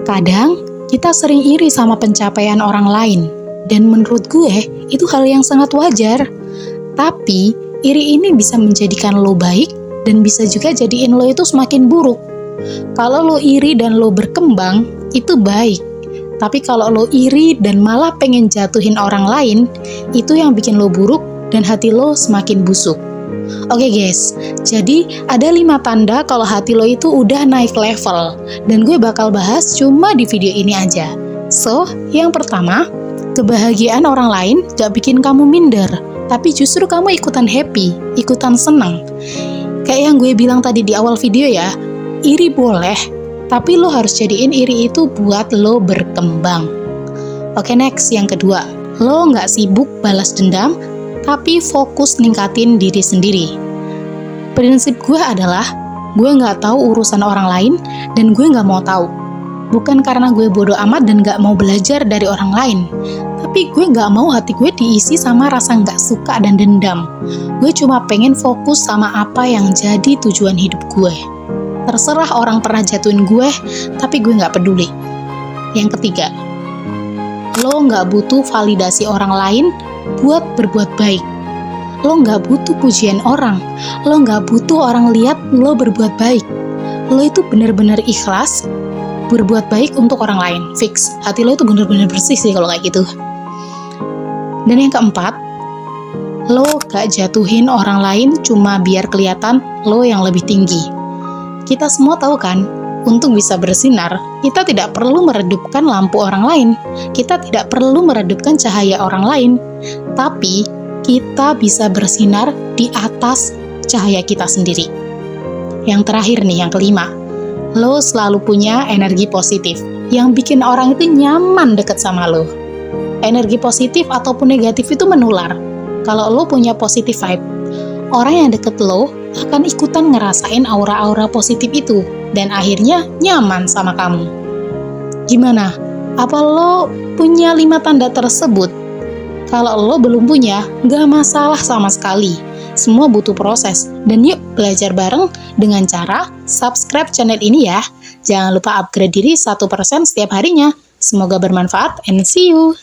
Kadang, kita sering iri sama pencapaian orang lain. Dan menurut gue, itu hal yang sangat wajar. Tapi, iri ini bisa menjadikan lo baik, dan bisa juga jadiin lo itu semakin buruk. Kalau lo iri dan lo berkembang, itu baik. Tapi kalau lo iri dan malah pengen jatuhin orang lain, itu yang bikin lo buruk dan hati lo semakin busuk. Oke guys, jadi ada 5 tanda kalau hati lo itu udah naik level. Dan gue bakal bahas cuma di video ini aja. So, yang pertama, kebahagiaan orang lain gak bikin kamu minder, tapi justru kamu ikutan happy, ikutan senang. Kayak yang gue bilang tadi di awal video ya, iri boleh, tapi lo harus jadiin iri itu buat lo berkembang. Oke, next, yang kedua, lo gak sibuk balas dendam, tapi fokus ningkatin diri sendiri. Prinsip gue adalah, gue gak tahu urusan orang lain, dan gue gak mau tahu. Bukan karena gue bodoh amat dan gak mau belajar dari orang lain, tapi gue gak mau hati gue diisi sama rasa gak suka dan dendam. Gue cuma pengen fokus sama apa yang jadi tujuan hidup gue. Terserah orang pernah jatuhin gue, tapi gue gak peduli. Yang ketiga, lo gak butuh validasi orang lain buat berbuat baik. Lo gak butuh pujian orang. Lo gak butuh orang lihat lo berbuat baik. Lo itu benar-benar ikhlas berbuat baik untuk orang lain. Fix, hati lo itu benar-benar bersih sih kalau kayak gitu. Dan yang keempat, lo gak jatuhin orang lain cuma biar kelihatan lo yang lebih tinggi. Kita semua tahu kan, untuk bisa bersinar, kita tidak perlu meredupkan lampu orang lain. Kita tidak perlu meredupkan cahaya orang lain. Tapi, kita bisa bersinar di atas cahaya kita sendiri. Yang terakhir nih, yang kelima. Lo selalu punya energi positif yang bikin orang itu nyaman deket sama lo. Energi positif ataupun negatif itu menular. Kalau lo punya positive vibe, orang yang deket lo akan ikutan ngerasain aura-aura positif itu dan akhirnya nyaman sama kamu. Gimana? Apa lo punya 5 tanda tersebut? Kalau lo belum punya, gak masalah sama sekali. Semua butuh proses. Dan yuk belajar bareng dengan cara subscribe channel ini ya. Jangan lupa upgrade diri 1% setiap harinya. Semoga bermanfaat and see you!